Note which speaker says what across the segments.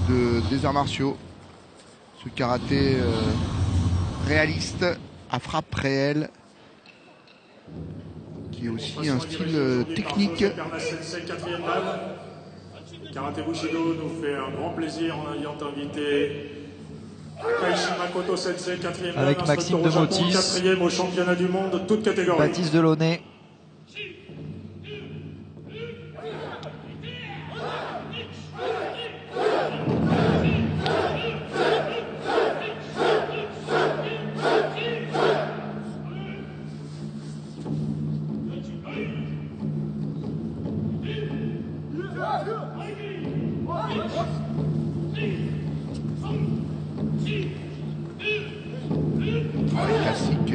Speaker 1: des arts martiaux. Ce karaté réaliste à frappe réelle, qui est aussi un style technique.
Speaker 2: Karaté Bushido nous fait un grand plaisir en ayant invité Akaishi Makoto Sensei, 4e
Speaker 3: avec Maxime Demotis,
Speaker 2: 4e au championnat du monde, toute catégorie.
Speaker 3: Baptiste Delaunay.
Speaker 1: Les classiques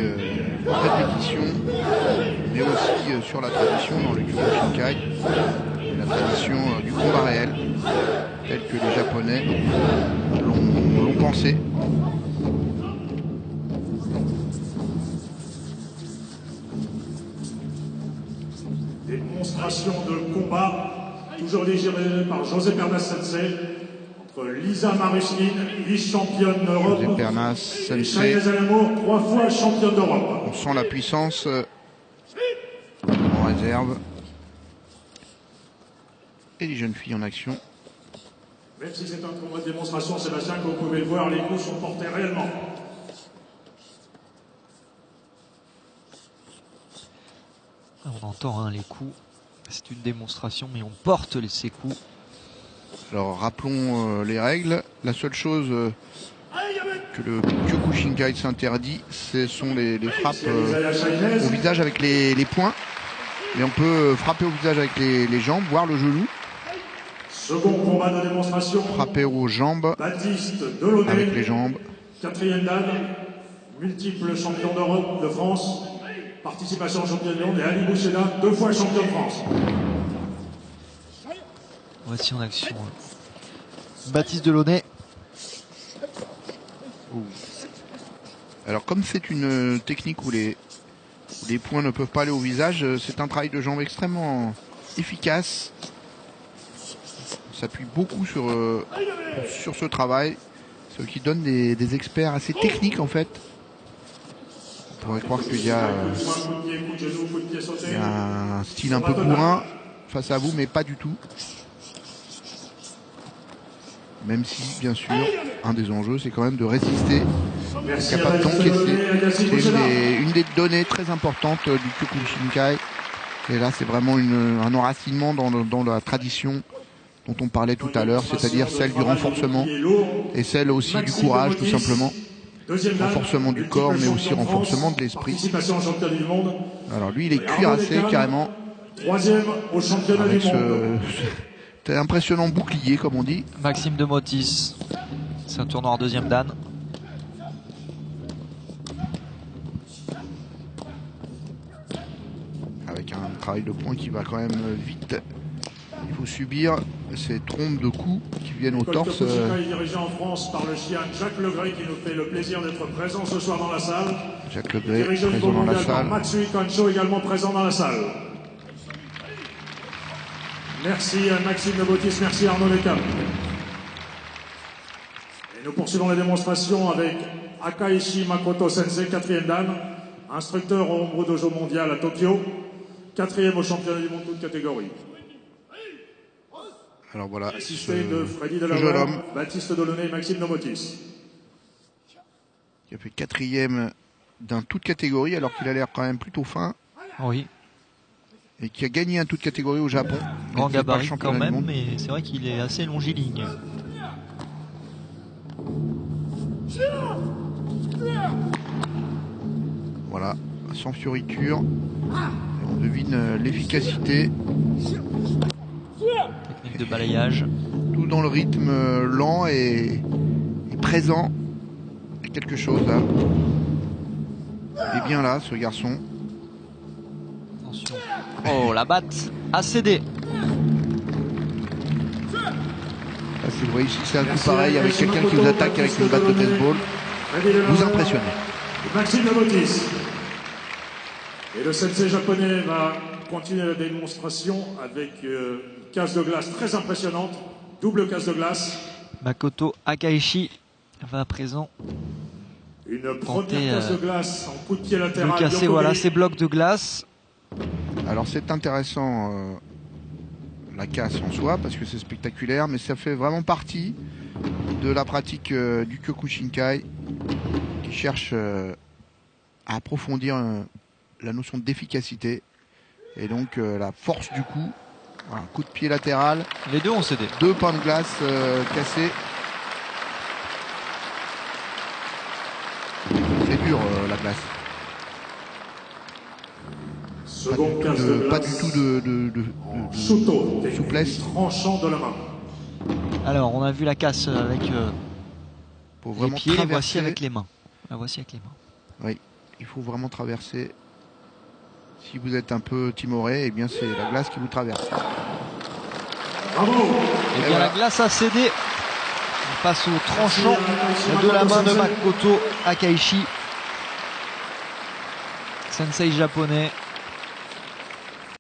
Speaker 1: répétition, mais aussi sur la tradition dans le Kyokushinkai, la tradition du combat réel, tel que les Japonais l'ont pensé.
Speaker 2: Démonstration de combat, toujours dirigée par José Pernas Sensei, entre Lisa Marusnine, vice-championne d'Europe,
Speaker 1: José Pernas
Speaker 2: et
Speaker 1: Sensei.
Speaker 2: Shaya Zalamour, 3 fois championne d'Europe.
Speaker 1: On sent la puissance en réserve. Et les jeunes filles en action.
Speaker 2: Même si c'est un combat de démonstration, Sébastien, comme vous pouvez le voir, les coups sont portés réellement.
Speaker 3: On entend les coups. C'est une démonstration, mais on porte ces coups.
Speaker 1: Alors rappelons les règles. La seule chose que le Kyokushinkai s'interdit, ce sont les frappes au visage avec les poings. Mais on peut frapper au visage avec les jambes, voire le genou.
Speaker 2: Second combat de démonstration.
Speaker 1: Frapper aux jambes
Speaker 2: Baptiste Delaunay,
Speaker 1: avec les jambes.
Speaker 2: 4e dan, multiple champion d'Europe, de France, participation au championnat du monde, et Ali Boucheda, 2 fois champion de France.
Speaker 3: Voici en action Baptiste Delaunay.
Speaker 1: Alors comme c'est une technique où les poings ne peuvent pas aller au visage, c'est un travail de jambes extrêmement efficace. On s'appuie beaucoup sur ce travail, ce qui donne des experts assez techniques en fait. On pourrait croire qu'il y a un style un peu bourrin face à vous, mais pas du tout. Même si, bien sûr, un des enjeux, c'est quand même de résister, être capable d'encaisser. C'est une des données très importantes du Kyokushinkai. Et là, c'est vraiment un enracinement dans la tradition dont on parlait tout à l'heure, c'est-à-dire celle du renforcement et celle aussi du courage, tout simplement. Renforcement du corps, mais aussi renforcement de l'esprit. Alors lui, il est cuirassé carrément.
Speaker 2: 3e au championnat du monde.
Speaker 1: C'est impressionnant bouclier, comme on dit.
Speaker 3: Maxime Demotis, c'est un tournoi en 2e dan.
Speaker 1: Avec un travail de poing qui va quand même vite. Il faut subir ces trompes de coups qui viennent au torse.
Speaker 2: Dirigé en France par le chien Jacques Legré, qui nous fait le plaisir d'être présent ce soir dans la salle.
Speaker 1: Jacques Legré, présent dans la salle.
Speaker 2: Matsui Kancho, également présent dans la salle. Merci à Maxime Demotis, merci à Arnaud Lecap. Et nous poursuivons la démonstration avec Akaishi Makoto Sensei, 4e dan, instructeur au Homebrew Dojo mondial à Tokyo, 4e au championnat du monde toute catégorie.
Speaker 1: Alors voilà,
Speaker 2: assisté de Freddy
Speaker 1: ce jeune homme,
Speaker 2: Baptiste Delaunay et Maxime Demotis,
Speaker 1: qui a fait 4e d'un toute catégorie, alors qu'il a l'air quand même plutôt fin.
Speaker 3: Oui.
Speaker 1: Et qui a gagné un toute catégorie au Japon.
Speaker 3: Grand gabarit quand même, mais c'est vrai qu'il est assez longiligne.
Speaker 1: Voilà, sans fioriture. Et on devine l'efficacité.
Speaker 3: Technique de balayage.
Speaker 1: Tout dans le rythme lent et présent. Il y a quelque chose là. Il est bien là, ce garçon.
Speaker 3: Attention. Oh, la batte a cédé.
Speaker 1: Vous voyez ici, c'est un coup pareil avec quelqu'un qui vous attaque avec une batte de baseball. Vous impressionnez.
Speaker 2: Maxime Demotis. Et le sensei japonais va continuer la démonstration avec une case de glace très impressionnante. Double case de glace.
Speaker 3: Makoto Akaishi va à présent
Speaker 2: Une
Speaker 3: tenter
Speaker 2: première casse de glace en coup de pied
Speaker 3: de
Speaker 2: latéral.
Speaker 3: casser
Speaker 2: Djokovic.
Speaker 3: voilà, ces blocs de glace.
Speaker 1: Alors c'est intéressant la casse en soi parce que c'est spectaculaire, mais ça fait vraiment partie de la pratique du Kyokushinkai qui cherche à approfondir la notion d'efficacité et donc la force du coup. Voilà, coup de pied latéral.
Speaker 3: Les deux ont cédé.
Speaker 1: 2 pains de glace cassés. C'est dur la glace.
Speaker 2: Seconde casse de
Speaker 1: Pas
Speaker 2: glace.
Speaker 1: du tout de
Speaker 2: Shoto,
Speaker 1: souplesse.
Speaker 2: tranchant de la main.
Speaker 3: Alors, on a vu la casse avec
Speaker 1: Faut
Speaker 3: les
Speaker 1: vraiment
Speaker 3: pieds,
Speaker 1: traverser.
Speaker 3: voici avec les mains. La voici avec les mains.
Speaker 1: Oui, il faut vraiment traverser. Si vous êtes un peu timoré, eh bien c'est la glace qui vous traverse.
Speaker 2: Bravo.
Speaker 3: Et bien
Speaker 1: voilà.
Speaker 3: la glace a cédé face au tranchant de la main de Makoto Akaishi. Sensei japonais